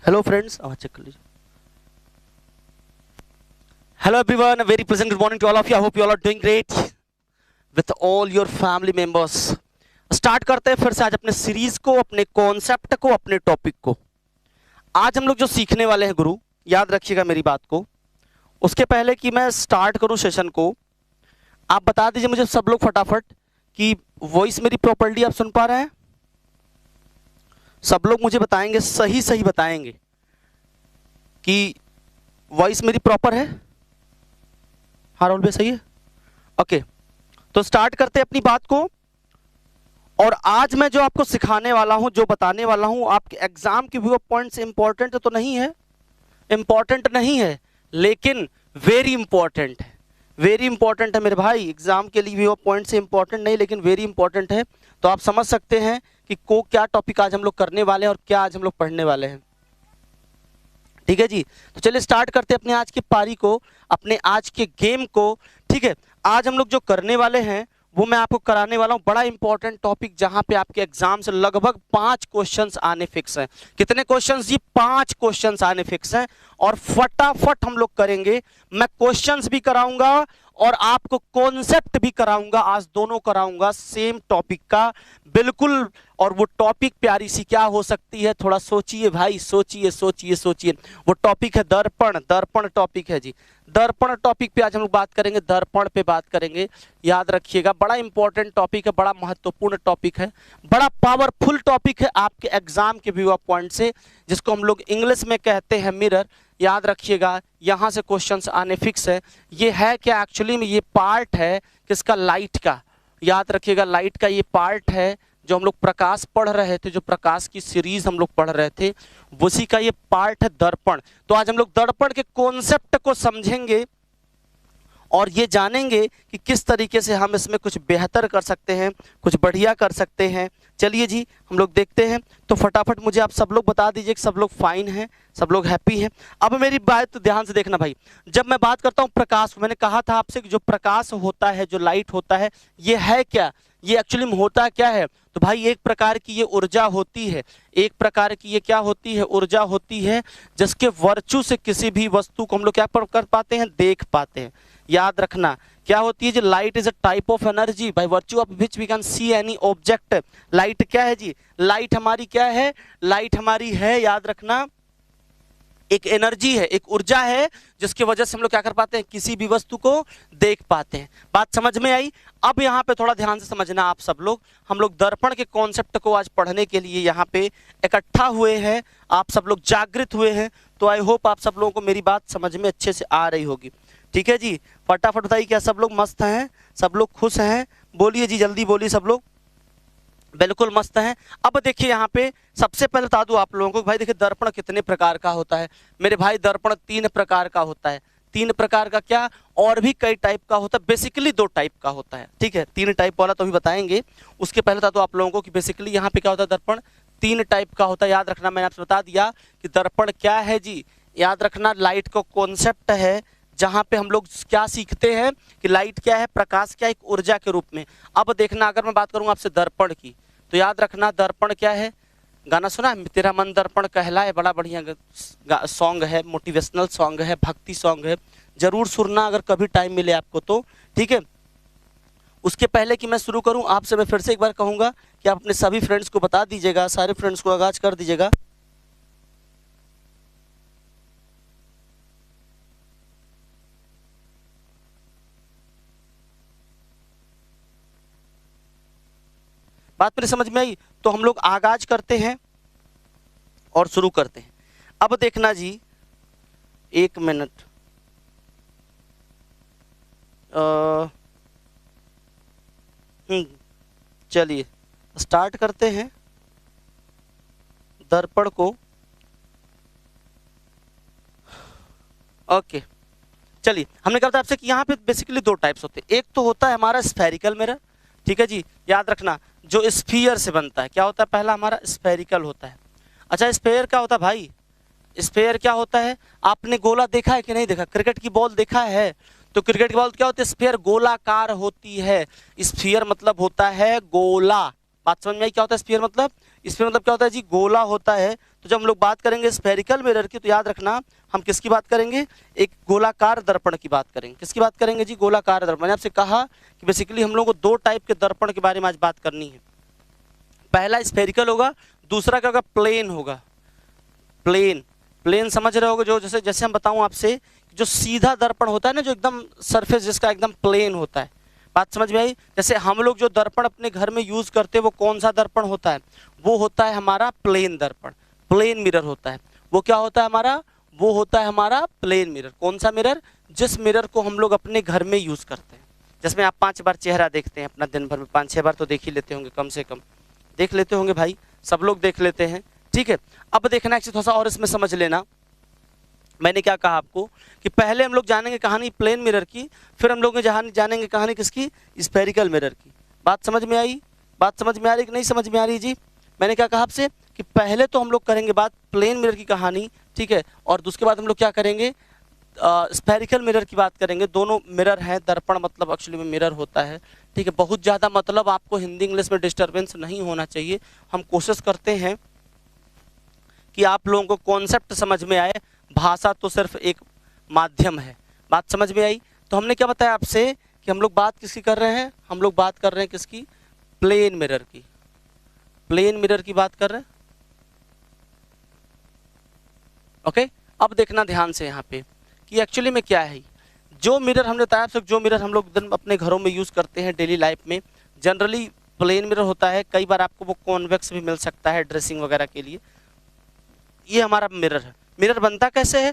Hello friends, आवाज check कर लीजिए। Hello everyone, very pleasant good morning to all of you. I hope you all are doing great with all your family members. Start करते हैं फिर से आज अपने सीरीज को, अपने कॉन्सेप्ट को, अपने टॉपिक को। आज हम लोग जो सीखने वाले हैं गुरु, याद रखिएगा मेरी बात को। उसके पहले कि मैं स्टार्ट करूं सेशन को, आप बता दीजिए मुझे सब लोग फटाफट कि वॉइस मेरी प्रॉपर्ली आप सुन पा रहे हैं? सब लोग मुझे बताएंगे, सही सही बताएंगे कि वॉइस मेरी प्रॉपर है। हाँ राहुल भाई, सही है। ओके, तो स्टार्ट करते हैं अपनी बात को। और आज मैं जो आपको सिखाने वाला हूं, जो बताने वाला हूं, आपके एग्जाम के व्यू पॉइंट से इंपॉर्टेंट तो नहीं है, इंपॉर्टेंट नहीं है, लेकिन वेरी इंपॉर्टेंट है। वेरी इंपॉर्टेंट है मेरे भाई, एग्जाम के लिए व्यू पॉइंट से इंपॉर्टेंट नहीं, लेकिन वेरी इंपॉर्टेंट है। तो आप समझ सकते हैं कि को क्या टॉपिक आज हम लोग करने वाले हैं और क्या आज हम लोग पढ़ने वाले हैं। ठीक है जी, तो चलिए स्टार्ट करते हैं अपने आज की पारी को, अपने आज के गेम को। ठीक है, आज हम लोग जो करने वाले हैं वो मैं आपको कराने वाला हूं बड़ा इंपॉर्टेंट टॉपिक, जहां पे आपके एग्जाम से लगभग 5 क्वेश्चंस आने फिक्स हैं। कितने क्वेश्चंस जी? 5 क्वेश्चंस आने फिक्स हैं और फटाफट हम लोग करेंगे। मैं क्वेश्चंस भी कराऊंगा और आपको कॉन्सेप्ट भी कराऊंगा, आज दोनों कराऊंगा सेम टॉपिक का, बिल्कुल। और वो टॉपिक प्यारी सी क्या हो सकती है, थोड़ा सोचिए भाई, सोचिए सोचिए सोचिए। वो टॉपिक है दर्पण। दर्पण टॉपिक है जी, दर्पण टॉपिक पे आज हम लोग बात करेंगे, दर्पण पे बात करेंगे। याद रखिएगा, बड़ा इंपॉर्टेंट टॉपिक है, बड़ा महत्वपूर्ण टॉपिक है, बड़ा पावरफुल टॉपिक है आपके एग्जाम के व्यू पॉइंट से, जिसको हम लोग इंग्लिश में कहते हैं मिरर। याद रखिएगा, यहां से क्वेश्चंस आने फिक्स है। ये है क्या एक्चुअली में? ये पार्ट है किसका? लाइट का। याद रखिएगा, लाइट का ये पार्ट है जो हम लोग प्रकाश पढ़ रहे थे, जो प्रकाश की सीरीज हम लोग पढ़ रहे थे, उसी का ये पार्ट है दर्पण। तो आज हम लोग दर्पण के कॉन्सेप्ट को समझेंगे और ये जानेंगे कि किस तरीके से हम इसमें कुछ बेहतर कर सकते हैं, कुछ बढ़िया कर सकते हैं। चलिए जी, हम लोग देखते हैं। तो फटाफट मुझे आप सब लोग बता दीजिए कि सब लोग फाइन हैं, सब लोग हैप्पी हैं। अब मेरी बात ध्यान से देखना भाई, जब मैं बात करता हूं प्रकाश, मैंने कहा था आपसे कि जो प्रकाश होता है, जो लाइट होता है, ये है क्या? ये एक्चुअली में होता क्या है? तो भाई एक प्रकार की ये ऊर्जा होती है, एक प्रकार की ये क्या होती है? ऊर्जा होती है, जिसके वर्चू से किसी भी वस्तु को हम लोग क्या कर पाते हैं? देख पाते हैं। याद रखना, क्या होती है जी? Light is a type of energy by virtue of which we can see any object. Light क्या है जी? लाइट हमारी क्या है? लाइट हमारी है, याद रखना, एक एनर्जी है, एक ऊर्जा है, जिसकी वजह से हम लोग क्या कर पाते हैं? किसी भी वस्तु को देख पाते हैं। बात समझ में आई? अब यहाँ पे थोड़ा ध्यान से समझना आप सब लोग। हम लोग दर्पण के कॉन्सेप्ट को आज पढ़ने के लिए यहाँ पे इकट्ठा हुए हैं, आप सब लोग जागृत हुए हैं। तो आई होप आप सब लोगों को मेरी बात समझ में अच्छे से आ रही होगी। ठीक है जी, फटाफट बताइए, क्या सब लोग मस्त हैं? सब लोग खुश हैं? बोलिए जी, जल्दी बोलिए सब लोग। बिल्कुल मस्त हैं। अब देखिए यहाँ पे सबसे पहले बता दूं आप लोगों को, भाई देखिए दर्पण कितने प्रकार का होता है मेरे भाई। दर्पण 3 प्रकार का होता है। 3 प्रकार का क्या? और भी कई टाइप का होता है, बेसिकली 2 टाइप का होता है। ठीक है, 3 टाइप वाला तो अभी बताएंगे। उसके पहले बता दूं आप लोगों को कि बेसिकली यहाँ पे क्या होता है, दर्पण 3 टाइप का होता है। याद रखना, मैंने आपसे बता दिया कि दर्पण क्या है जी। याद रखना, लाइट का कॉन्सेप्ट है, जहां पे हम लोग क्या सीखते हैं कि लाइट क्या है, प्रकाश क्या है, एक ऊर्जा के रूप में। अब देखना, अगर मैं बात करूं आपसे दर्पण की, तो याद रखना दर्पण क्या है? गाना सुना है, तेरा मन दर्पण कहलाए, बड़ा बढ़िया सॉन्ग है, मोटिवेशनल सॉन्ग है, भक्ति सॉन्ग है, जरूर सुनना अगर कभी टाइम मिले आपको तो। ठीक है, उसके पहले कि मैं शुरू करूं आपसे, मैं फिर से एक बार कहूंगा कि आप अपने सभी फ्रेंड्स को बता दीजिएगा, सारे फ्रेंड्स को आगाज कर दीजिएगा। बात मेरी समझ में आई? तो हम लोग आगाज करते हैं और शुरू करते हैं। अब देखना जी, 1 मिनट, चलिए स्टार्ट करते हैं दर्पण को। ओके, चलिए, हमने कहा था आपसे कि यहाँ पे बेसिकली 2 टाइप्स होते हैं। एक तो होता है हमारा स्फेरिकल मिरर। ठीक है जी, याद रखना, जो स्फीयर से बनता है। क्या होता है? पहला हमारा स्फेरिकल होता है। अच्छा, स्फेयर क्या होता है भाई? स्फेयर क्या होता है? आपने गोला देखा है कि नहीं देखा? क्रिकेट की बॉल देखा है? तो क्रिकेट की बॉल क्या होती है? स्फीयर गोलाकार होती है। स्फीयर मतलब होता है गोला। बात समझ में आई? क्या होता है स्फीयर मतलब? इसमें मतलब क्या होता है जी, गोला होता है। तो जब हम लोग बात करेंगे स्फेरिकल मिरर की, तो याद रखना हम किसकी बात करेंगे, एक गोलाकार दर्पण की बात करेंगे। किसकी बात करेंगे जी, गोलाकार दर्पण। मैंने आपसे कहा कि बेसिकली हम लोग को दो टाइप के दर्पण के बारे में आज बात करनी है। पहला स्फेरिकल होगा, दूसरा क्या होगा, प्लेन होगा। प्लेन, प्लेन समझ रहे होगे, जो जैसे जैसे हम बताऊं आपसे, जो सीधा दर्पण होता है ना, जो एकदम सरफेस जिसका एकदम प्लेन होता है। बात समझ में आई। जैसे हम लोग जो दर्पण अपने घर में यूज करते हैं वो कौन सा दर्पण होता है, वो होता है हमारा प्लेन दर्पण, प्लेन मिरर होता है। वो क्या होता है हमारा, वो होता है हमारा प्लेन मिरर। कौन सा मिरर, जिस मिरर को हम लोग अपने घर में यूज करते हैं। जिसमें आप 5 बार चेहरा देखते हैं अपना दिन भर में, 5-6 बार तो देख ही लेते होंगे, कम से कम देख लेते होंगे भाई, सब लोग देख लेते हैं। ठीक है, अब देखना एक चीज थोड़ा सा और इसमें समझ लेना। मैंने क्या कहा आपको कि पहले हम लोग जानेंगे कहानी प्लेन मिरर की, फिर हम लोग जानेंगे कहानी किसकी, स्फेरिकल मिरर की। बात समझ में आई, बात समझ में आ रही कि नहीं समझ में आ रही जी। मैंने क्या कहा आपसे कि पहले तो हम लोग करेंगे बात प्लेन मिरर की कहानी, ठीक है, और उसके बाद हम लोग क्या करेंगे, स्फेरिकल मिरर की बात करेंगे। दोनों मिरर हैं, दर्पण मतलब एक्चुअली में मिरर होता है। ठीक है, बहुत ज़्यादा मतलब आपको हिंदी इंग्लिश में डिस्टर्बेंस नहीं होना चाहिए। हम कोशिश करते हैं कि आप लोगों को कॉन्सेप्ट समझ में आए, भाषा तो सिर्फ एक माध्यम है। बात समझ में आई। तो हमने क्या बताया आपसे कि हम लोग बात किसकी कर रहे हैं, हम लोग बात कर रहे हैं किसकी, प्लेन मिरर की, प्लेन मिरर की बात कर रहे हैं। ओके, अब देखना ध्यान से यहाँ पे कि एक्चुअली में क्या है। जो मिरर हमने बताया आपसे, जो मिरर हम लोग दिन अपने घरों में यूज करते हैं डेली लाइफ में, जनरली प्लेन मिरर होता है। कई बार आपको वो कॉन्वेक्स भी मिल सकता है ड्रेसिंग वगैरह के लिए। ये हमारा मिरर है। मिरर बनता कैसे है,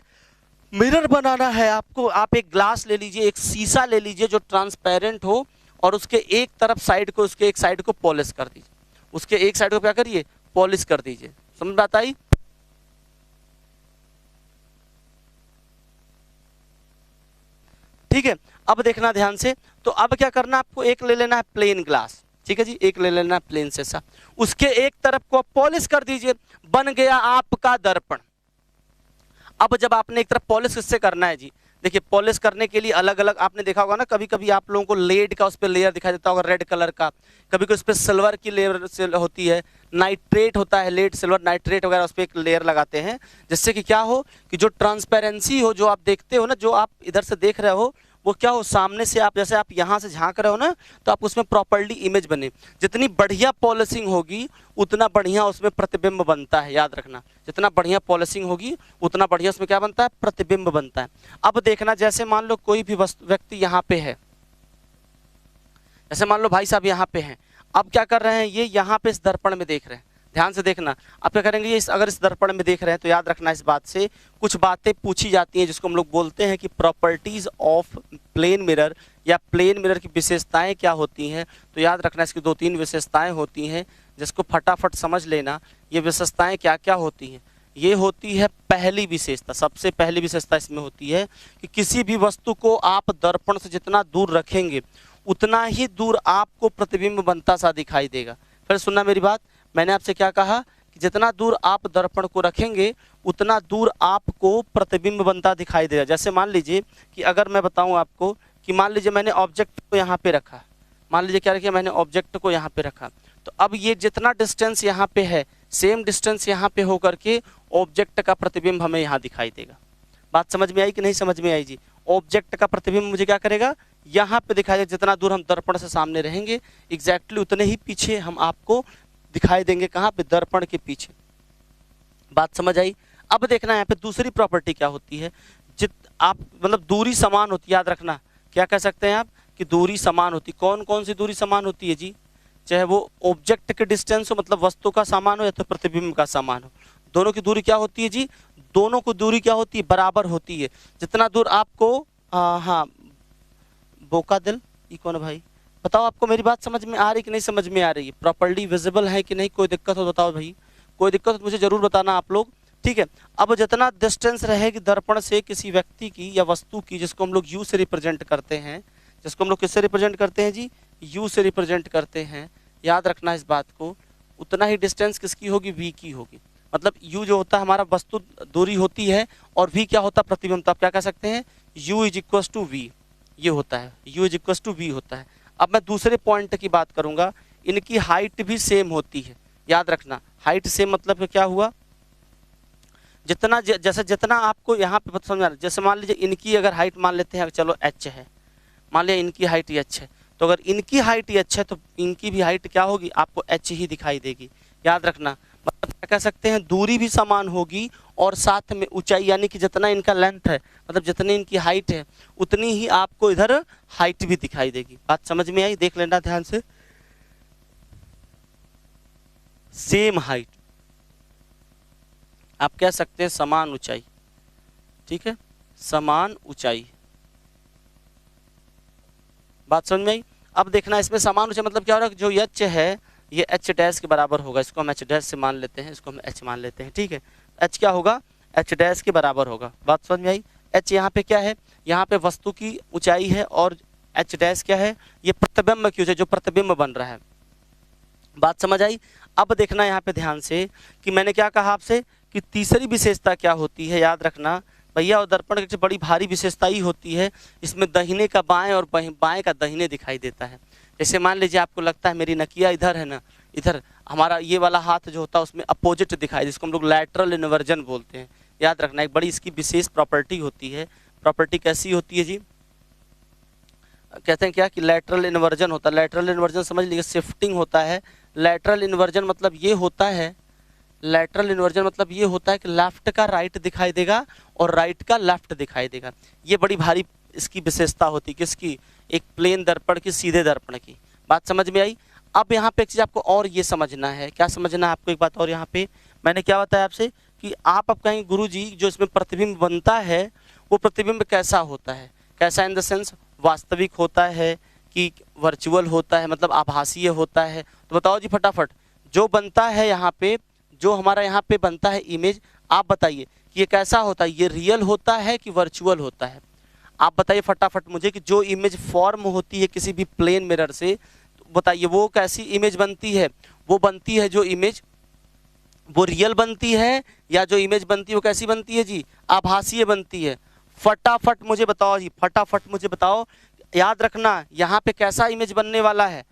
मिरर बनाना है आपको, आप एक ग्लास ले लीजिए, एक शीशा ले लीजिए जो ट्रांसपेरेंट हो, और उसके एक तरफ साइड को, उसके एक साइड को पॉलिश कर दीजिए। उसके एक साइड को क्या करिए, पॉलिश कर दीजिए। समझ बात आई। ठीक है, अब देखना ध्यान से। तो अब क्या करना, आपको एक ले लेना है प्लेन ग्लास, ठीक है जी, एक ले लेना है प्लेन शीशा, उसके एक तरफ को पॉलिश कर दीजिए, बन गया आपका दर्पण। अब जब आपने एक तरफ पॉलिश किससे करना है जी, देखिए पॉलिश करने के लिए अलग अलग, आपने देखा होगा ना, कभी कभी आप लोगों को लेड का उस पर लेयर दिखाई देता होगा रेड कलर का, कभी कभी उस पर सिल्वर की लेयर होती है, नाइट्रेट होता है, लेड सिल्वर नाइट्रेट वगैरह, उस पर एक लेयर लगाते हैं, जिससे कि क्या हो कि जो ट्रांसपेरेंसी हो, जो आप देखते हो ना, जो आप इधर से देख रहे हो, वो क्या हो, सामने से आप, जैसे आप यहाँ से झांक रहे हो ना, तो आप उसमें प्रॉपर्ली इमेज बने। जितनी बढ़िया पॉलिशिंग होगी उतना बढ़िया उसमें प्रतिबिंब बनता है, याद रखना। जितना बढ़िया पॉलिशिंग होगी उतना बढ़िया उसमें क्या बनता है, प्रतिबिंब बनता है। अब देखना, जैसे मान लो कोई भी व्यक्ति यहाँ पे है, जैसे मान लो भाई साहब यहाँ पे हैं, अब क्या कर रहे हैं, ये यहाँ पे इस दर्पण में देख रहे हैं, ध्यान से देखना। आप क्या करेंगे, ये अगर इस दर्पण में देख रहे हैं तो याद रखना इस बात से, कुछ बातें पूछी जाती हैं जिसको हम लोग बोलते हैं कि प्रॉपर्टीज ऑफ प्लेन मिरर, या प्लेन मिरर की विशेषताएं क्या होती हैं। तो याद रखना इसकी 2-3 विशेषताएं होती हैं, जिसको फटाफट समझ लेना। ये विशेषताएं क्या क्या होती हैं, ये होती है पहली विशेषता, सबसे पहली विशेषता इसमें होती है कि किसी भी वस्तु को आप दर्पण से जितना दूर रखेंगे उतना ही दूर आपको प्रतिबिंब बनता सा दिखाई देगा। फिर सुनना मेरी बात, मैंने आपसे क्या कहा कि जितना दूर आप दर्पण को रखेंगे उतना दूर आपको प्रतिबिंब बनता दिखाई देगा। जैसे मान लीजिए कि अगर मैं बताऊं आपको कि मान लीजिए मैंने ऑब्जेक्ट को यहाँ पे रखा, मान लीजिए क्या रखिए, मैंने ऑब्जेक्ट को यहाँ पे रखा, तो अब ये जितना डिस्टेंस यहाँ पे है, सेम डिस्टेंस यहाँ पे होकर के ऑब्जेक्ट का प्रतिबिंब हमें यहाँ दिखाई देगा। बात समझ में आई कि नहीं समझ में आई जी। ऑब्जेक्ट का प्रतिबिंब मुझे क्या करेगा, यहाँ पे दिखाई देगा। जितना दूर हम दर्पण से सामने रहेंगे एग्जैक्टली उतने ही पीछे हम आपको दिखाई देंगे, कहाँ पे, दर्पण के पीछे। बात समझ आई। अब देखना यहाँ पे दूसरी प्रॉपर्टी क्या होती है, आप मतलब दूरी समान होती है, याद रखना। क्या कह सकते हैं आप कि दूरी समान होती। कौन कौन सी दूरी समान होती है जी, चाहे वो ऑब्जेक्ट के डिस्टेंस हो, मतलब वस्तु का सामान हो, या तो प्रतिबिंब का सामान हो, दोनों की दूरी क्या होती है जी, दोनों की दूरी क्या होती है, बराबर होती है। जितना दूर आपको, हाँ बोका दिल, ये कौन है भाई, बताओ आपको मेरी बात समझ में आ रही कि नहीं समझ में आ रही है, प्रॉपर्ली विजिबल है कि नहीं, कोई दिक्कत हो बताओ भाई, कोई दिक्कत हो तो मुझे जरूर बताना आप लोग। ठीक है, अब जितना डिस्टेंस रहेगी दर्पण से किसी व्यक्ति की या वस्तु की, जिसको हम लोग यू से रिप्रेजेंट करते हैं, जिसको हम लोग किससे रिप्रेजेंट करते हैं जी, यू से रिप्रेजेंट करते हैं, याद रखना इस बात को, उतना ही डिस्टेंस किसकी होगी, वी की होगी। मतलब यू जो होता है हमारा वस्तु दूरी होती है, और वी क्या होता है, प्रतिबिंब। तो आप क्या कह सकते हैं, u is equal to v, ये होता है, u is equal to v होता है। अब मैं दूसरे पॉइंट की बात करूंगा, इनकी हाइट भी सेम होती है। याद रखना हाइट सेम मतलब क्या हुआ, जितना जैसे जितना आपको यहाँ पे समझना, जैसे मान लीजिए इनकी अगर हाइट मान लेते हैं, चलो h है, मान लिया इनकी हाइट ही h है, तो अगर इनकी हाइट ही h है तो इनकी भी हाइट क्या होगी, आपको h ही दिखाई देगी। याद रखना मतलब क्या कह सकते हैं, दूरी भी समान होगी और साथ में ऊंचाई, यानी कि जितना इनका लेंथ है मतलब जितनी इनकी हाइट है उतनी ही आपको इधर हाइट भी दिखाई देगी। बात समझ में आई, देख लेना ध्यान से। सेम हाइट आप कह सकते हैं समान ऊंचाई, ठीक है, समान ऊंचाई। बात समझ में आई। अब देखना इसमें समान ऊंचाई मतलब क्या हो रहा है, जो h है ये h डैश के बराबर होगा, इसको हम h डैश से मान लेते हैं, इसको हम h मान लेते हैं, ठीक है। h क्या होगा, h डैश के बराबर होगा। बात समझ में आई। h यहाँ पे क्या है, यहाँ पे वस्तु की ऊंचाई है और h डैश क्या है, ये प्रतिबिंब की ऊंचाई, जो प्रतिबिंब बन रहा है। बात समझ आई। अब देखना यहाँ पे ध्यान से कि मैंने क्या कहा आपसे कि तीसरी विशेषता क्या होती है, याद रखना भैया, और दर्पण की बड़ी भारी विशेषता ही होती है, इसमें दाहिने का बाएं और बाएं का दाहिने दिखाई देता है। जैसे मान लीजिए आपको लगता है मेरी नकिया इधर है ना, इधर हमारा ये वाला हाथ जो होता है उसमें अपोजिट दिखाई, जिसको हम लोग लैटरल इन्वर्जन बोलते हैं। याद रखना एक बड़ी इसकी विशेष प्रॉपर्टी होती है। प्रॉपर्टी कैसी होती है जी, कहते हैं क्या कि लैटरल इन्वर्जन होता है। लैटरल इन्वर्जन समझ लीजिए शिफ्टिंग होता है। लैटरल इन्वर्जन मतलब ये होता है, लैटरल इन्वर्जन मतलब ये होता है कि लेफ्ट का राइट दिखाई देगा और राइट का लेफ्ट दिखाई देगा। ये बड़ी भारी इसकी विशेषता होती है, किसकी, एक प्लेन दर्पण की, सीधे दर्पण की। बात समझ में आई। अब यहाँ पे एक चीज आपको और ये समझना है, क्या समझना है आपको, एक बात और यहाँ पे मैंने क्या बताया आपसे कि आप अब कहेंगे गुरु जी जो इसमें प्रतिबिंब बनता है वो प्रतिबिंब कैसा होता है, कैसा इन द सेंस वास्तविक होता है कि वर्चुअल होता है, मतलब आभासीय होता है। तो बताओ जी फटाफट, जो बनता है यहाँ पे, जो हमारा यहाँ पे बनता है इमेज, आप बताइए कि ये कैसा होता है, ये रियल होता है कि वर्चुअल होता है। आप बताइए फटाफट मुझे कि जो इमेज फॉर्म होती है किसी भी प्लेन मिरर से, तो बताइए वो कैसी इमेज बनती है। वो बनती है जो इमेज वो रियल बनती है, या जो इमेज बनती है वो कैसी बनती है जी, आभासीय बनती है। फटाफट मुझे बताओ जी, फटाफट मुझे बताओ। याद रखना यहाँ पे कैसा इमेज बनने वाला है,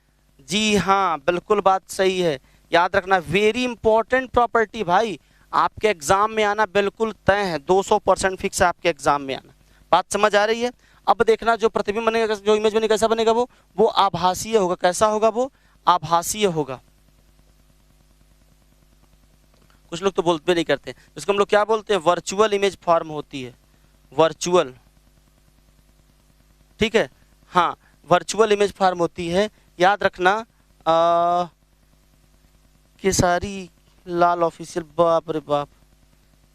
जी हाँ बिल्कुल बात सही है। याद रखना वेरी इंपॉर्टेंट प्रॉपर्टी भाई, आपके एग्जाम में आना बिल्कुल तय है, 200% फिक्स है आपके एग्जाम में आना। बात समझ आ रही है। अब देखना जो प्रतिबिंब बनेगा, जो इमेज बनेगा कैसा बनेगा, वो आभासीय होगा। कैसा होगा, वो आभासीय होगा। कुछ लोग तो बोलते नहीं करते, इसको हम लोग क्या बोलते हैं, वर्चुअल इमेज फॉर्म होती है, वर्चुअल, ठीक है, हाँ वर्चुअल इमेज फॉर्म होती है। याद रखना खेसारी लाल ऑफिशियल, बाप रे बाप,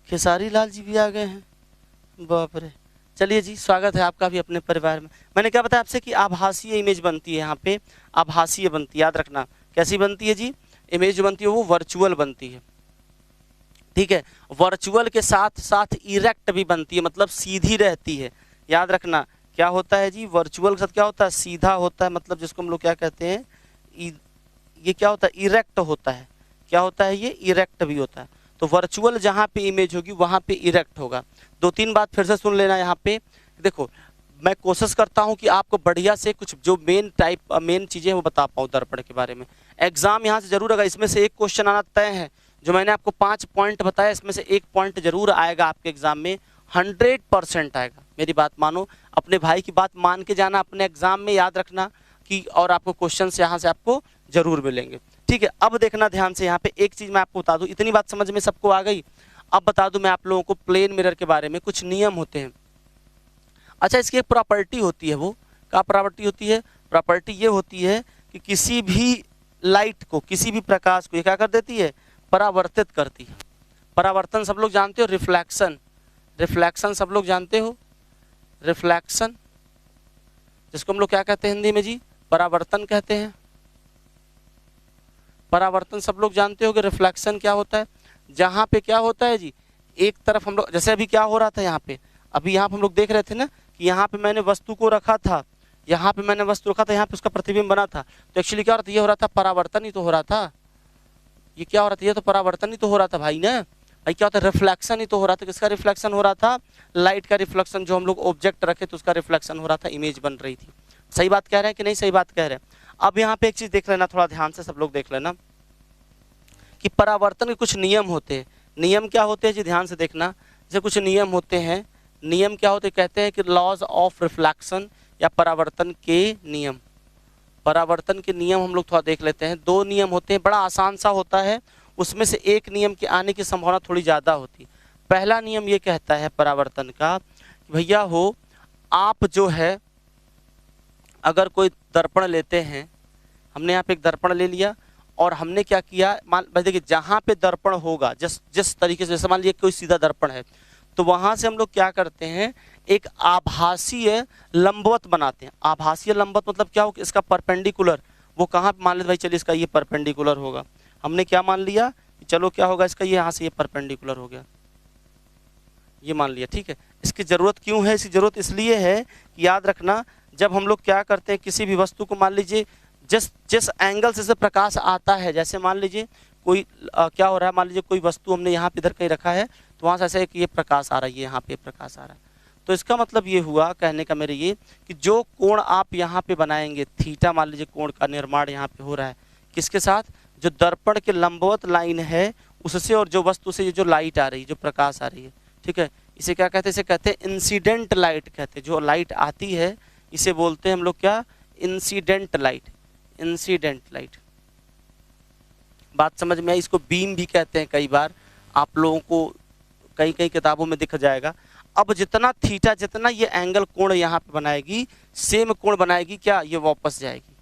खेसारी लाल जी भी आ गए हैं, बाप रे। चलिए जी स्वागत है आपका भी अपने परिवार में। मैंने क्या बताया आपसे कि आभासीय इमेज बनती है, यहाँ पे आभासीय बनती है। याद रखना कैसी बनती है जी, इमेज जो बनती है वो वर्चुअल बनती है, ठीक है। वर्चुअल के साथ साथ इरेक्ट भी बनती है, मतलब सीधी रहती है। याद रखना क्या होता है जी, वर्चुअल के साथ क्या होता है, सीधा होता है, मतलब जिसको हम लोग क्या कहते हैं, ये क्या होता है, इरेक्ट होता है। क्या होता है, ये इरेक्ट भी होता है। तो वर्चुअल जहाँ पे इमेज होगी वहाँ पे इरेक्ट होगा। 2-3 बात फिर से सुन लेना यहाँ पे। देखो मैं कोशिश करता हूँ कि आपको बढ़िया से कुछ जो मेन चीज़ें वो बता पाऊँ दर्पण के बारे में। एग्जाम यहाँ से जरूर आएगा, इसमें से एक क्वेश्चन आना तय है। जो मैंने आपको 5 पॉइंट बताया इसमें से एक पॉइंट जरूर आएगा आपके एग्जाम में, 100% आएगा। मेरी बात मानो, अपने भाई की बात मान के जाना अपने एग्जाम में। याद रखना कि और आपको क्वेश्चन यहाँ से आपको जरूर मिलेंगे, ठीक है। अब देखना ध्यान से, यहाँ पे एक चीज मैं आपको बता दूं, इतनी बात समझ में सबको आ गई। अब बता दूं मैं आप लोगों को प्लेन मिरर के बारे में, कुछ नियम होते हैं। अच्छा इसकी एक प्रॉपर्टी होती है, वो क्या प्रॉपर्टी होती है, प्रॉपर्टी ये होती है कि किसी भी लाइट को, किसी भी प्रकाश को ये क्या कर देती है, परावर्तित करती है। परावर्तन सब लोग जानते हो, रिफ्लेक्शन, रिफ्लेक्शन सब लोग जानते हो, रिफ्लेक्शन जिसको हम लोग क्या कहते हैं हिंदी में जी, परावर्तन कहते हैं। परावर्तन सब लोग जानते हो कि रिफ्लेक्शन क्या होता है, जहाँ पे क्या होता है जी, एक तरफ हम लोग, जैसे अभी क्या हो रहा था यहाँ पे, अभी यहाँ पे हम लोग देख रहे थे ना कि यहाँ पे मैंने वस्तु को रखा था, यहाँ पे मैंने वस्तु रखा था, यहाँ पे उसका प्रतिबिंब बना था। तो एक्चुअली क्या हो रहा था, ये हो रहा था परावर्तन ही तो हो रहा था। ये क्या हो रहा था, ये तो परावर्तन ही तो हो रहा था भाई ना, भाई क्या होता है, रिफ्लेक्शन ही तो हो रहा था। किसका रिफ्लेक्शन हो रहा था, लाइट का रिफ्लेक्शन। जो हम लोग ऑब्जेक्ट रखे तो उसका रिफ्लेक्शन हो रहा था, इमेज बन रही थी। सही बात कह रहे हैं कि नहीं, सही बात कह रहे हैं। अब यहाँ पे एक चीज देख लेना थोड़ा ध्यान से, सब लोग देख लेना कि परावर्तन के कुछ नियम होते हैं। नियम क्या होते हैं जी, ध्यान से देखना। जैसे कुछ नियम होते हैं, नियम क्या होते हैं, कहते हैं कि लॉज ऑफ रिफ्लेक्शन या परावर्तन के नियम। परावर्तन के नियम हम लोग थोड़ा देख लेते हैं। दो नियम होते हैं, बड़ा आसान सा होता है, उसमें से एक नियम के आने की संभावना थोड़ी ज़्यादा होती है। पहला नियम ये कहता है परावर्तन का कि भैया हो, आप जो है अगर कोई दर्पण लेते हैं, हमने यहाँ पे एक दर्पण ले लिया और हमने क्या किया, मान देखिए जहाँ पे दर्पण होगा, जिस तरीके से, जैसे मान लीजिए कोई सीधा दर्पण है, तो वहाँ से हम लोग क्या करते हैं, एक आभासीय लंबवत बनाते हैं। आभासीय लंबवत मतलब क्या हो, इसका परपेंडिकुलर वो कहाँ मान लेते भाई, चलिए इसका ये परपेंडिकुलर होगा। हमने क्या मान लिया, चलो क्या होगा इसका, ये यहाँ से ये परपेंडिकुलर हो गया, ये मान लिया, ठीक है। इसकी ज़रूरत क्यों है, इसकी ज़रूरत इसलिए है कि याद रखना, जब हम लोग क्या करते हैं किसी भी वस्तु को, मान लीजिए जिस एंगल से प्रकाश आता है, जैसे मान लीजिए कोई क्या हो रहा है, मान लीजिए कोई वस्तु हमने यहाँ पे इधर कहीं रखा है, तो वहाँ से ऐसे एक ये प्रकाश आ रहा है, ये यहाँ पे प्रकाश आ रहा है। तो इसका मतलब ये हुआ, कहने का मेरे ये कि जो कोण आप यहाँ पे बनाएंगे, थीटा मान लीजिए कोण का निर्माण यहाँ पे हो रहा है, किसके साथ, जो दर्पण के लंबवत लाइन है उससे, और जो वस्तु से ये जो लाइट आ रही है, जो प्रकाश आ रही है, ठीक है। इसे क्या कहते हैं, इसे कहते हैं इंसिडेंट लाइट कहते हैं। जो लाइट आती है इसे बोलते हैं हम लोग क्या, इंसिडेंट लाइट। इंसिडेंट लाइट, बात समझ में आई। इसको बीम भी कहते हैं, कई बार आप लोगों को कई कई किताबों में दिख जाएगा। अब जितना थीटा, जितना ये एंगल कोण यहाँ पे बनाएगी, सेम कोण बनाएगी क्या, ये वापस जाएगी।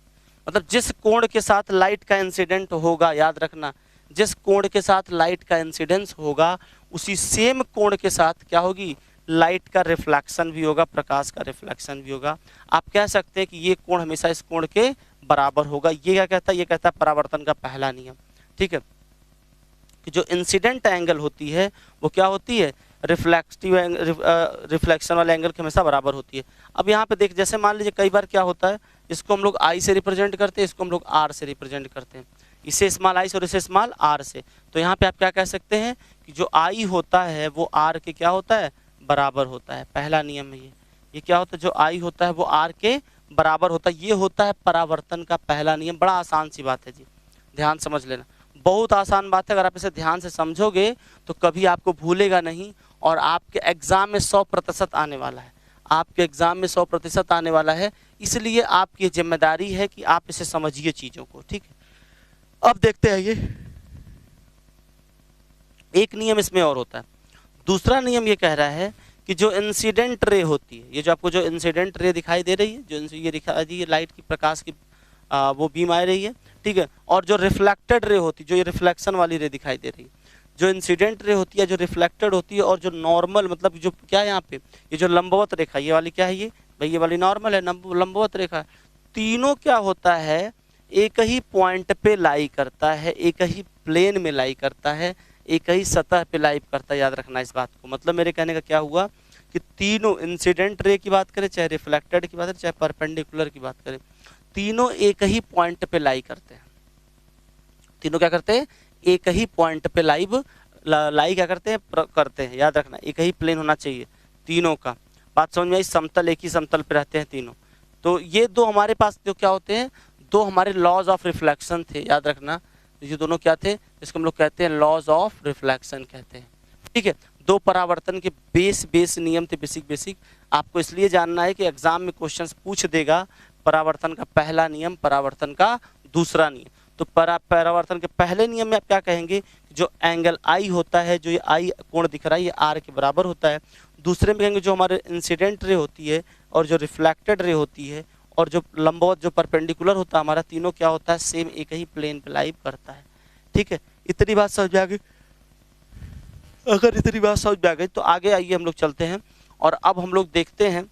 मतलब जिस कोण के साथ लाइट का इंसिडेंट होगा, याद रखना, जिस कोण के साथ लाइट का इंसिडेंस होगा, उसी सेम कोण के साथ क्या होगी, लाइट का रिफ्लेक्शन भी होगा, प्रकाश का रिफ्लेक्शन भी होगा। आप कह सकते हैं कि ये कोण हमेशा इस कोण के बराबर होगा। ये क्या कहता है, ये कहता है परावर्तन का पहला नियम, ठीक है। कि जो इंसिडेंट एंगल होती है वो क्या होती है, रिफ्लेक्टिव रिफ्लेक्शन वाले एंगल के हमेशा बराबर होती है। अब यहाँ पे देख, जैसे मान लीजिए कई बार क्या होता है, इसको हम लोग आई से रिप्रेजेंट करते हैं, इसको हम लोग आर से रिप्रेजेंट करते हैं, इसे स्मॉल आई से और इसे स्मॉल आर से। तो यहाँ पे आप क्या कह सकते हैं कि जो आई होता है वो आर के क्या होता है, बराबर होता है। पहला नियम है ये क्या होता है, जो आई होता है वो आर के बराबर होता है। ये होता है परावर्तन का पहला नियम। बड़ा आसान सी बात है जी, ध्यान समझ लेना, बहुत आसान बात है। अगर आप इसे ध्यान से समझोगे तो कभी आपको भूलेगा नहीं, और आपके एग्जाम में 100% आने वाला है। आपके एग्जाम में 100% आने वाला है, इसलिए आपकी जिम्मेदारी है कि आप इसे समझिए चीज़ों को, ठीक है। अब देखते हैं, ये एक नियम इसमें और होता है। दूसरा नियम ये कह रहा है कि जो इंसिडेंट रे होती है, ये जो आपको जो इंसिडेंट रे दिखाई दे रही है, जो ये दिखाई दी है लाइट की, प्रकाश की वो बीम आ रही है, ठीक है। और जो रिफ्लेक्टेड रे होती है, जो ये रिफ्लेक्शन वाली रे दिखाई दे रही है, जो इंसिडेंट रे होती है, जो रिफ्लेक्टेड होती है, और जो नॉर्मल मतलब जो क्या है यहाँ पे, ये जो लंबवत रेखा, ये वाली क्या है, ये भाई ये वाली नॉर्मल है, लंबवत रेखा, तीनों क्या होता है, एक ही पॉइंट पे लाई करता है, एक ही प्लेन में लाई करता है, एक ही सतह पे लाई करता है। याद रखना इस बात को। मतलब मेरे कहने का क्या हुआ कि तीनों इंसिडेंट रे की बात करें, चाहे रिफ्लेक्टेड की बात करें, चाहे परपेंडिकुलर की बात करें, तीनों एक ही पॉइंट पे लाई करते हैं। तीनों क्या करते हैं, एक ही पॉइंट पे लाई क्या करते हैं, याद रखना, एक ही प्लेन होना चाहिए तीनों का। बात समझ में आई, समतल, एक ही समतल पे रहते हैं तीनों। तो ये दो हमारे पास जो क्या होते हैं, दो हमारे लॉज ऑफ रिफ्लेक्शन थे, याद रखना। ये दोनों क्या थे, जिसको हम लोग कहते हैं लॉज ऑफ रिफ्लेक्शन कहते हैं, ठीक है। दो परावर्तन के बेस नियम थे, बेसिक। आपको इसलिए जानना है कि एग्जाम में क्वेश्चंस पूछ देगा परावर्तन का पहला नियम, परावर्तन का दूसरा नियम। तो परावर्तन के पहले नियम में आप क्या कहेंगे, जो एंगल आई होता है, जो ये आई कोण दिख रहा है, ये आर के बराबर होता है। दूसरे में कहेंगे जो हमारे इंसिडेंट रे होती है और जो रिफ्लेक्टेड रे होती है और जो लंबवत जो परपेंडिकुलर होता है हमारा, तीनों क्या होता है, सेम एक ही प्लेन पे लाई करता है, ठीक है। इतनी बात समझ में आ गई। अगर इतनी बात समझ में आ गई तो आगे आइए हम लोग चलते हैं, और अब हम लोग देखते हैं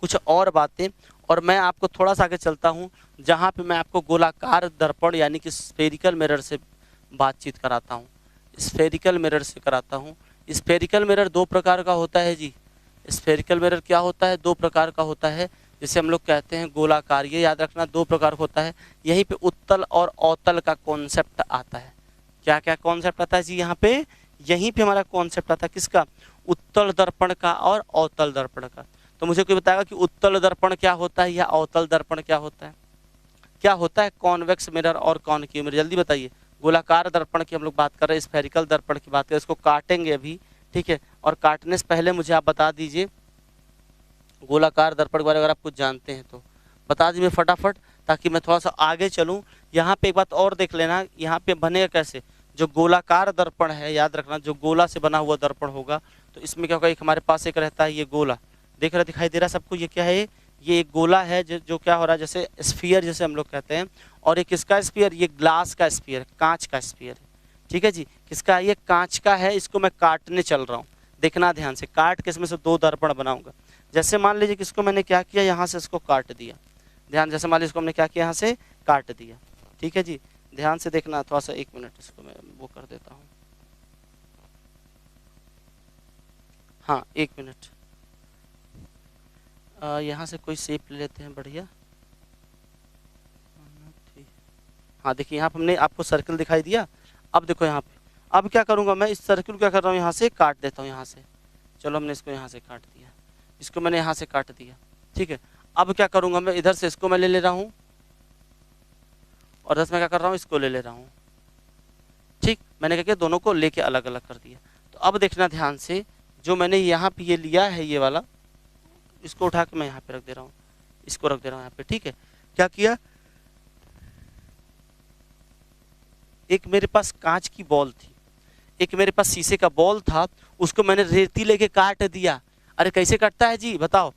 कुछ और बातें। और मैं आपको थोड़ा सा आगे चलता हूँ, जहाँ पे मैं आपको गोलाकार दर्पण यानी कि स्फेरिकल मिरर से बातचीत कराता हूँ। स्फेरिकल मिरर से कराता हूँ। स्फेरिकल मिरर दो प्रकार का होता है जी। स्फेरिकल मिरर क्या होता है, दो प्रकार का होता है। जिसे हम लोग कहते हैं गोलाकार, ये याद रखना, दो प्रकार का होता है। यहीं पे उत्तल और अवतल का कॉन्सेप्ट आता है। क्या क्या कॉन्सेप्ट आता है जी यहाँ पे, यहीं पे हमारा कॉन्सेप्ट आता है किसका, उत्तल दर्पण का और अवतल दर्पण का। तो मुझे कोई बताएगा कि उत्तल दर्पण क्या होता है या अवतल दर्पण क्या होता है, क्या होता है कॉन्वेक्स मिरर और कॉनकेव मिरर, जल्दी बताइए। गोलाकार दर्पण की हम लोग बात कर रहे हैं, स्फेरिकल दर्पण की बात कर रहे हैं, इसको काटेंगे अभी, ठीक है। और काटने से पहले मुझे आप बता दीजिए गोलाकार दर्पण के बारे में अगर आप कुछ जानते हैं तो बता दीजिए फटाफट, ताकि मैं थोड़ा सा आगे चलूं। यहाँ पे एक बात और देख लेना, यहाँ पे बनेगा कैसे, जो गोलाकार दर्पण है याद रखना, जो गोला से बना हुआ दर्पण होगा तो इसमें क्या होगा, एक हमारे पास एक रहता है ये गोला, देख रहा दिखाई दे रहा है सबको, ये क्या है, ये एक गोला है जो क्या हो रहा है, जैसे स्फीयर जैसे हम लोग कहते हैं। और ये किसका स्फीयर, ये ग्लास का स्फीयर, कांच का स्फीयर है, ठीक है जी। किसका, ये कांच का है। इसको मैं काटने चल रहा हूँ, देखना ध्यान से, काट के इसमें से दो दर्पण बनाऊंगा। जैसे मान लीजिए कि इसको मैंने क्या किया, यहाँ से इसको काट दिया, ध्यान, जैसे मान लीजिए इसको हमने क्या किया, यहाँ से काट दिया, ठीक है जी। ध्यान से देखना, थोड़ा सा 1 मिनट इसको मैं वो कर देता हूँ, हाँ 1 मिनट। यहाँ से कोई शेप ले लेते हैं बढ़िया, हाँ देखिए यहाँ पे हमने आपको सर्कल दिखाई दिया। अब देखो यहाँ पे, अब क्या करूँगा मैं, इस सर्कल क्या कर रहा हूँ, यहाँ से काट देता हूँ, यहाँ से, चलो हमने इसको यहाँ से काट दिया, इसको मैंने यहाँ से काट दिया, ठीक है। अब क्या करूँगा मैं, इधर से इसको मैं ले रहा हूँ और इधर से मैं क्या कर रहा हूँ, इसको ले रहा हूँ, ठीक। मैंने क्या किया, दोनों को लेके अलग अलग कर दिया। तो अब देखना ध्यान से, जो मैंने यहाँ पे ये लिया है ये वाला, इसको उठा के मैं यहाँ पे रख दे रहा हूँ, इसको रख दे रहा हूँ यहाँ पे, ठीक है। क्या किया, एक मेरे पास कांच की बॉल थी, एक मेरे पास शीशे का बॉल था, उसको मैंने रेती लेके काट दिया। अरे कैसे कटता है जी बताओ,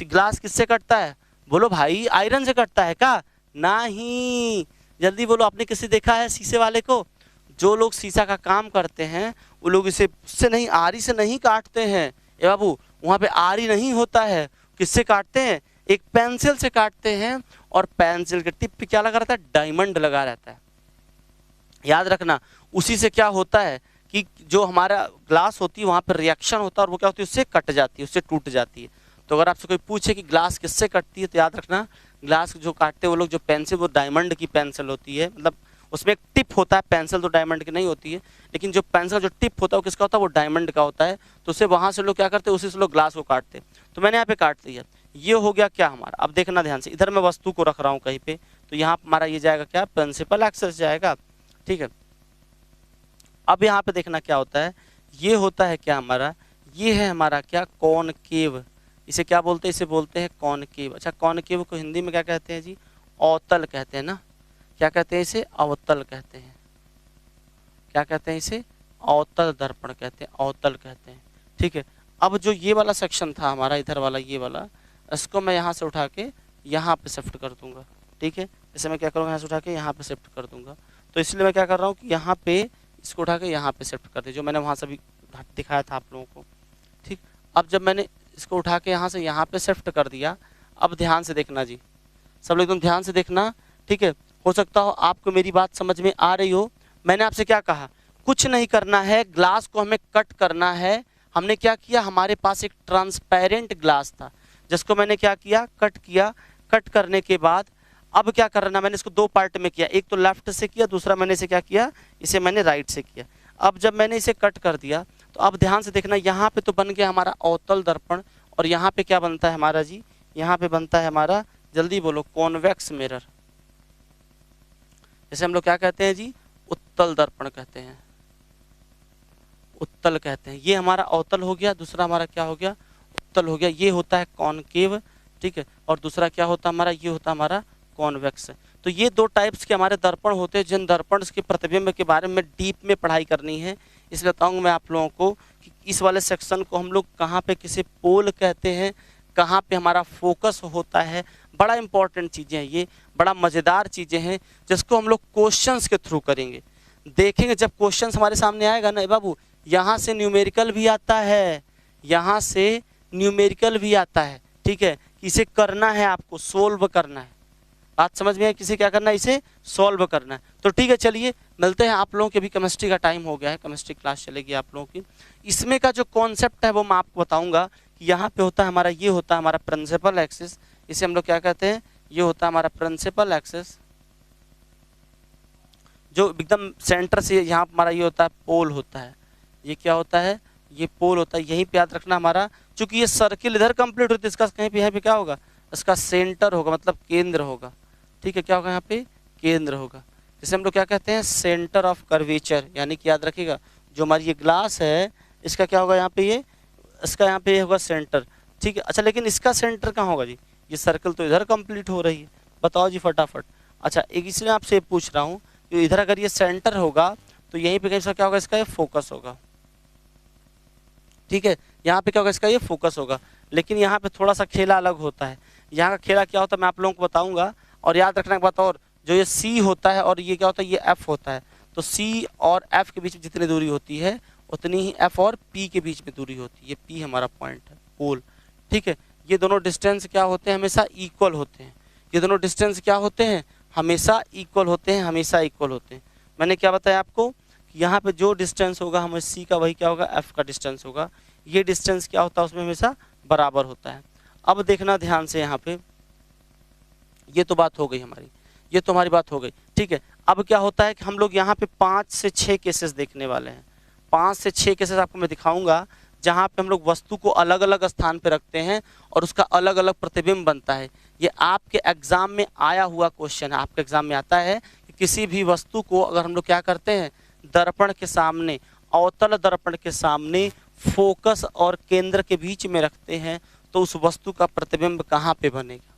ग्लास किससे कटता है, बोलो भाई, आयरन से कटता है क्या, नहीं, जल्दी बोलो, आपने किसी देखा है शीशे वाले को, जो लोग शीशा का काम करते हैं वो लोग इसे उससे नहीं, आरी से नहीं काटते हैं ए बाबू, वहाँ पे आरी नहीं होता है, किससे काटते हैं, एक पेंसिल से काटते हैं। और पेंसिल के टिप पे क्या लगा रहता है, डायमंड लगा रहता है, याद रखना। उसी से क्या होता है कि जो हमारा ग्लास होती है वहाँ पर रिएक्शन होता है और वो क्या होती है, उससे कट जाती है, उससे टूट जाती है। तो अगर आपसे कोई पूछे कि ग्लास किससे कटती है तो याद रखना, ग्लास जो काटते हैं वो लोग, जो पेंसिल वो डायमंड की पेंसिल होती है, मतलब उसमें एक टिप होता है, पेंसिल तो डायमंड की नहीं होती है, लेकिन जो पेंसिल जो टिप होता है वो किसका होता है, वो डायमंड का होता है। तो उससे वहाँ से लोग क्या करते हैं, उसी से लोग ग्लास को काटते हैं। तो मैंने यहाँ पे काट दिया, ये हो गया क्या हमारा। अब देखना ध्यान से, इधर मैं वस्तु को रख रहा हूँ कहीं पे, तो यहाँ हमारा ये जाएगा क्या, प्रिंसिपल एक्सिस जाएगा, ठीक है। अब यहाँ पे देखना क्या होता है, ये होता है क्या हमारा, ये है हमारा क्या, कॉनकेव, इसे क्या बोलते हैं, इसे बोलते हैं कॉनकेव। अच्छा, कॉनकेव को हिंदी में क्या कहते हैं जी, अवतल कहते हैं ना, क्या कहते हैं इसे, अवतल कहते हैं, क्या कहते हैं इसे, अवतल दर्पण कहते हैं, अवतल कहते हैं, ठीक है। अब जो ये वाला सेक्शन था हमारा, इधर वाला ये वाला, इसको मैं यहाँ से उठा के यहाँ पे शिफ्ट कर दूंगा, ठीक है। जैसे मैं क्या करूँगा, यहाँ से उठा के यहाँ पे शिफ्ट कर दूंगा। तो इसलिए मैं क्या कर रहा हूँ कि यहाँ पे इसको उठा के यहाँ पे शिफ्ट कर दिया, जो मैंने वहाँ से भी दिखाया था आप लोगों को, ठीक। अब जब मैंने इसको उठा के यहाँ से यहाँ पे शिफ्ट कर दिया, अब ध्यान से देखना जी, सब लोग एकदम ध्यान से देखना, ठीक है। हो सकता हो आपको मेरी बात समझ में आ रही हो। मैंने आपसे क्या कहा, कुछ नहीं करना है, ग्लास को हमें कट करना है। हमने क्या किया, हमारे पास एक ट्रांसपेरेंट ग्लास था जिसको मैंने क्या किया, कट किया। कट करने के बाद अब क्या करना, मैंने इसको दो पार्ट में किया, एक तो लेफ्ट से किया, दूसरा मैंने इसे क्या किया, इसे मैंने राइट से किया। अब जब मैंने इसे कट कर दिया तो अब ध्यान से देखना, यहाँ पे तो बन गया हमारा अवतल दर्पण, और यहाँ पे क्या बनता है हमारा जी, यहाँ पे बनता है हमारा, जल्दी बोलो, कॉन्वेक्स मिरर, जैसे हम लोग क्या कहते हैं जी, उत्तल दर्पण कहते हैं, उत्तल कहते हैं। ये हमारा अवतल हो गया, दूसरा हमारा क्या हो गया, उत्तल हो गया। ये होता है कॉनकेव, ठीक है, और दूसरा क्या होता है हमारा, ये होता है हमारा कॉन्वेक्स। तो ये दो टाइप्स के हमारे दर्पण होते हैं, जिन दर्पण के प्रतिबिंब के बारे में डीप में पढ़ाई करनी है, इसलिए बताऊंगा मैं आप लोगों को कि इस वाले सेक्शन को हम लोग कहाँ पे किसे पोल कहते हैं, कहाँ पे हमारा फोकस होता है। बड़ा इंपॉर्टेंट चीज़ें हैं ये, बड़ा मज़ेदार चीज़ें हैं, जिसको हम लोग क्वेश्चंस के थ्रू करेंगे, देखेंगे। जब क्वेश्चंस हमारे सामने आएगा ना बाबू, यहाँ से न्यूमेरिकल भी आता है, यहाँ से न्यूमेरिकल भी आता है, ठीक है। इसे करना है, आपको सोल्व करना है, बात समझ में है, किसे क्या करना है, इसे सॉल्व करना है। तो ठीक है, चलिए मिलते हैं आप लोगों के, भी केमिस्ट्री का टाइम हो गया है, केमिस्ट्री क्लास चलेगी आप लोगों की। इसमें का जो कॉन्सेप्ट है वो मैं आपको बताऊंगा कि यहाँ पे होता है हमारा, ये होता है हमारा प्रिंसिपल एक्सिस, इसे हम लोग क्या कहते हैं, ये होता है हमारा प्रिंसिपल एक्सिस, जो एकदम सेंटर से यहाँ हमारा ये होता है पोल होता है, ये क्या होता है, ये पोल होता है। यहीं पे याद रखना हमारा, चूंकि ये सर्किल इधर कंप्लीट होती है, इसका कहीं पे यहाँ पे क्या होगा, इसका सेंटर होगा, मतलब केंद्र होगा, ठीक है। क्या होगा यहाँ पे, केंद्र होगा, इसे हम लोग क्या कहते हैं, सेंटर ऑफ कर्वेचर, यानी कि याद रखिएगा जो हमारी ये ग्लास है इसका क्या होगा यहाँ पे, ये इसका यहाँ पे होगा सेंटर, ठीक है। अच्छा लेकिन इसका सेंटर कहाँ होगा जी, ये सर्कल तो इधर कंप्लीट हो रही है, बताओ जी फटाफट। अच्छा एक इसलिए आपसे पूछ रहा हूँ कि इधर अगर ये सेंटर होगा तो यहीं पे इसका क्या होगा, इसका ये फोकस होगा, ठीक है, यहाँ पे क्या होगा, इसका ये फोकस होगा। लेकिन यहाँ पे थोड़ा सा खेला अलग होता है, यहाँ का खेला क्या होता है मैं आप लोगों को बताऊंगा। और याद रखना एक बात और, जो ये C होता है और ये क्या होता है, ये F होता है, तो C और F के बीच में जितनी दूरी होती है उतनी ही F और P के बीच में दूरी होती है। ये P हमारा पॉइंट है, पोल, ठीक है। ये दोनों डिस्टेंस क्या होते हैं, हमेशा इक्वल होते हैं। ये दोनों डिस्टेंस क्या होते हैं, हमेशा इक्वल होते हैं, हमेशा इक्वल होते हैं। मैंने क्या बताया आपको, यहाँ पे जो डिस्टेंस होगा हमें C का वही क्या होगा, F का डिस्टेंस होगा। ये डिस्टेंस क्या होता है उसमें हमेशा बराबर होता है। अब देखना ध्यान से, यहाँ पे ये तो बात हो गई हमारी, ये तो हमारी बात हो गई, ठीक है। अब क्या होता है कि हम लोग यहाँ पे 5 से 6 केसेस देखने वाले हैं। 5 से 6 केसेस आपको मैं दिखाऊंगा जहाँ पे हम लोग वस्तु को अलग अलग स्थान पे रखते हैं और उसका अलग अलग प्रतिबिंब बनता है। ये आपके एग्जाम में आया हुआ क्वेश्चन है, आपके एग्जाम में आता है कि किसी भी वस्तु को अगर हम लोग क्या करते हैं, दर्पण के सामने, अवतल दर्पण के सामने फोकस और केंद्र के बीच में रखते हैं तो उस वस्तु का प्रतिबिंब कहाँ पे बनेगा,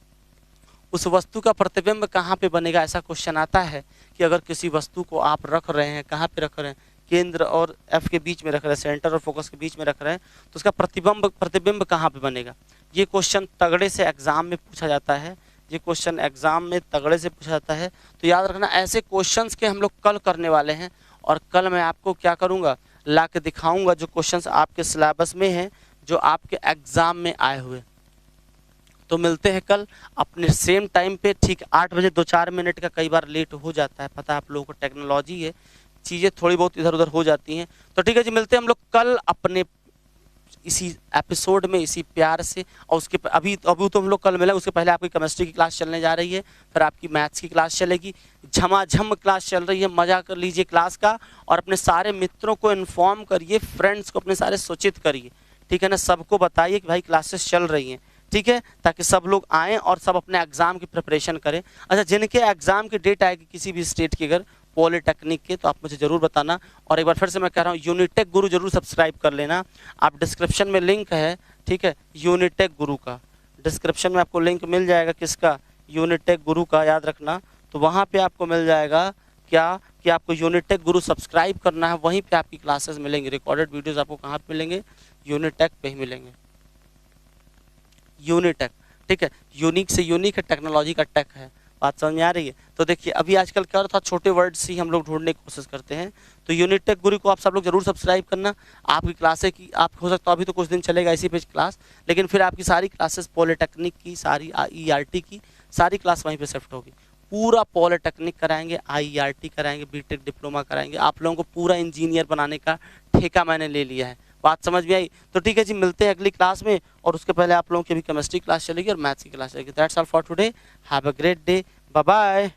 उस वस्तु का प्रतिबिंब कहाँ पे बनेगा। ऐसा क्वेश्चन आता है कि अगर किसी वस्तु को आप रख रहे हैं, कहाँ पे रख रहे हैं, केंद्र और F के बीच में रख रहे हैं, सेंटर और फोकस के बीच में रख रहे हैं, तो उसका प्रतिबिंब कहाँ पे बनेगा। ये क्वेश्चन तगड़े से एग्जाम में पूछा जाता है, ये क्वेश्चन एग्जाम में तगड़े से पूछा जाता है। तो याद रखना ऐसे क्वेश्चंस के हम लोग कल करने वाले हैं और कल मैं आपको क्या करूँगा, ला के दिखाऊँगा जो क्वेश्चंस आपके सिलेबस में हैं, जो आपके एग्जाम में आए हुए। तो मिलते हैं कल अपने सेम टाइम पे, ठीक 8 बजे। 2-4 मिनट का कई बार लेट हो जाता है, पता है आप लोगों को, टेक्नोलॉजी है, चीज़ें थोड़ी बहुत इधर उधर हो जाती हैं। तो ठीक है जी, मिलते हैं हम लोग कल अपने इसी एपिसोड में, इसी प्यार से। और उसके अभी तो हम लोग कल मिले, उसके पहले आपकी केमिस्ट्री की क्लास चलने जा रही है, फिर आपकी मैथ्स की क्लास चलेगी, झमाझम क्लास चल रही है, मजा कर लीजिए क्लास का। और अपने सारे मित्रों को इन्फॉर्म करिए, फ्रेंड्स को अपने सारे सूचित करिए, ठीक है ना, सबको बताइए कि भाई क्लासेस चल रही हैं, ठीक है, ताकि सब लोग आएँ और सब अपने एग्जाम की प्रिपरेशन करें। अच्छा जिनके एग्जाम की डेट आएगी किसी भी स्टेट की, अगर पॉलिटेक्निक के, तो आप मुझे जरूर बताना। और एक बार फिर से मैं कह रहा हूँ, यूनिटेक गुरु जरूर सब्सक्राइब कर लेना। आप डिस्क्रिप्शन में लिंक है, ठीक है, यूनिटेक गुरु का डिस्क्रिप्शन में आपको लिंक मिल जाएगा, किसका, यूनिटेक गुरु का, याद रखना। तो वहाँ पे आपको मिल जाएगा क्या कि आपको यूनिटेक गुरु सब्सक्राइब करना है, वहीं पे आपकी क्लासेस मिलेंगी। रिकॉर्डेड वीडियोस आपको कहाँ पे मिलेंगे, यूनिटेक पे ही मिलेंगे, यूनिटेक, ठीक है। यूनिक से यूनिक है, टेक्नोलॉजी का टेक है, बात समझ में आ रही है। तो देखिए अभी आजकल क्या होता है, छोटे वर्ड्स ही हम लोग ढूंढने की कोशिश करते हैं। तो यूनिटेक गुरु को आप सब लोग जरूर सब्सक्राइब करना। आपकी क्लासें की आप हो सकता है अभी तो कुछ दिन चलेगा इसी पे क्लास, लेकिन फिर आपकी सारी क्लासेस पॉलिटेक्निक की, सारी ERT की सारी क्लास वहीं पे शिफ्ट होगी। पूरा पॉलिटेक्निक कराएंगे, IERT कराएंगे, बीटेक डिप्लोमा कराएंगे। आप लोगों को पूरा इंजीनियर बनाने का ठेका मैंने ले लिया है, बात समझ में आई। तो ठीक है जी, मिलते हैं अगली क्लास में। और उसके पहले आप लोगों की भी केमिस्ट्री क्लास चलेगी और मैथ्स की क्लास चलेगी। That's all for today, have a great day, bye bye.